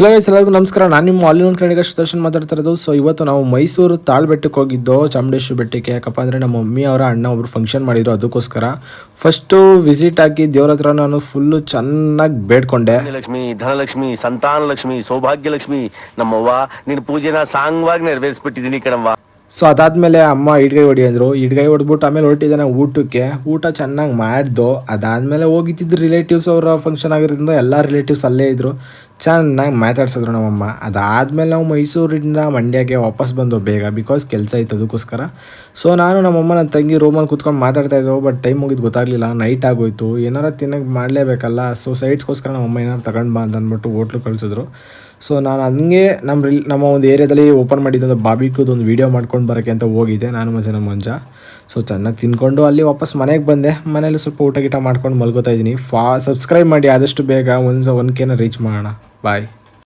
Hello guys, ಎಲ್ಲರಿಗೂ ನಮಸ್ಕಾರ. ನಾನು ನಿಮ್ಮ ಆಲ್ ಇನ್ ಒನ್ ಕಡೆಗೆ ಸುದರ್ಶನ್ ಮಾತಾಡ್ತಾ ಇರೋದು. ಸೊ ಇವತ್ತು ನಾವು ಮೈಸೂರು ತಾಳ್ಬೆಟ್ಟಕ್ಕೆ ಹೋಗಿದ್ದೋ, ಚಾಮುಂಡೇಶ್ವರಿ ಬೆಟ್ಟಕ್ಕೆ. ಯಾಕಪ್ಪ ಅಂದರೆ ನಮ್ಮ ಮಮ್ಮಿ ಅವರ ಅಣ್ಣ ಒಬ್ರು ಫಂಕ್ಷನ್ ಮಾಡಿದ್ರು, ಅದಕ್ಕೋಸ್ಕರ ಫಸ್ಟು ವಿಸಿಟ್ ಆಗಿ ದೇವ್ರ ಹತ್ರ ನಾನು ಫುಲ್ಲು ಚೆನ್ನಾಗಿ ಬೇಡ್ಕೊಂಡೆ. ಲಕ್ಷ್ಮಿ, ಧನಲಕ್ಷ್ಮಿ, ಸಂತಾನ ಲಕ್ಷ್ಮಿ, ಸೌಭಾಗ್ಯ ಲಕ್ಷ್ಮಿ, ನಮ್ಮವ್ವ ನಿನ್ನ ಪೂಜೆನ ಸಾಂಗವಾಗಿ ನೆರವೇರಿಸ್ಬಿಟ್ಟಿದ್ದೀನಿ ಕಣವ್ವ. ಸೊ ಅದಾದಮೇಲೆ ಅಮ್ಮ ಇಡ್ಗೈ ಹೊಡಿ ಅಂದರು. ಇಡ್ಗೈ ಹೊಡೆದ್ಬಿಟ್ಟು ಆಮೇಲೆ ಹೊರಟಿದ್ದಾನೆ ಊಟಕ್ಕೆ. ಊಟ ಚೆನ್ನಾಗಿ ಮಾಡ್ದು. ಅದಾದಮೇಲೆ ಹೋಗಿತ್ತಿದ್ದು ರಿಲೇಟಿವ್ಸ್ ಅವರ ಫಂಕ್ಷನ್ ಆಗಿರೋದ್ರಿಂದ ಎಲ್ಲ ರಿಲೇಟಿವ್ಸ್ ಅಲ್ಲೇ ಇದ್ದರು. ಚೆನ್ನಾಗಿ ಮಾತಾಡ್ಸಿದ್ರು ನಮ್ಮಮ್ಮ. ಅದಾದಮೇಲೆ ನಾವು ಮೈಸೂರಿಂದ ಮಂಡ್ಯಕ್ಕೆ ವಾಪಸ್ ಬಂದು ಬೇಗ, ಬಿಕಾಸ್ ಕೆಲಸ ಇತ್ತು ಅದಕ್ಕೋಸ್ಕರ. ಸೊ ನಾನು ನಮ್ಮಮ್ಮ ನನ್ನ ತಂಗಿ ರೂಮಲ್ಲಿ ಕೂತ್ಕೊಂಡು ಮಾತಾಡ್ತಾಯಿದ್ದೆವು. ಬಟ್ ಟೈಮ್ ಮುಗಿದು ಗೊತ್ತಾಗಲಿಲ್ಲ, ನೈಟ್ ಆಗೋಯ್ತು. ಏನಾರು ತಿನ್ನೋಕ್ಕೆ ಮಾಡಲೇಬೇಕಲ್ಲ. ಸೊ ಸೈಡ್ಸ್ಗೋಸ್ಕರ ನಮ್ಮಮ್ಮ ಏನಾರು ತಗೊಂಡು ಬಾ ಅಂತ ಅಂದ್ಬಿಟ್ಟು ಹೋಟ್ಲು ಕಳಿಸಿದ್ರು. ಸೊ ನಾನು ಹಂಗೆ ನಮ್ಮ ಒಂದು ಏರಿಯಾದಲ್ಲಿ ಓಪನ್ ಮಾಡಿದ್ದು ಬಾರ್ಬಿಕ್ಯೂದು ಒಂದು ವೀಡಿಯೋ ಮಾಡ್ಕೊಂಡು ಬರೋಕ್ಕೆ ಅಂತ ಹೋಗಿದ್ದೆ ನಾನು ಮತ್ತು ನಮ್ಮ ಮಂಜ. ಸೊ ಚೆನ್ನಾಗಿ ತಿನ್ಕೊಂಡು ಅಲ್ಲಿ ವಾಪಸ್ ಮನೆಗೆ ಬಂದೆ. ಮನೇಲಿ ಸ್ವಲ್ಪ ಊಟ ಗೀಟ ಮಾಡ್ಕೊಂಡು ಮಲ್ಕೋತಾ ಇದ್ದೀನಿ. ಸಬ್ಸ್ಕ್ರೈಬ್ ಮಾಡಿ ಆದಷ್ಟು ಬೇಗ 1K ರೀಚ್ ಮಾಡೋಣ. ಬಾಯ್.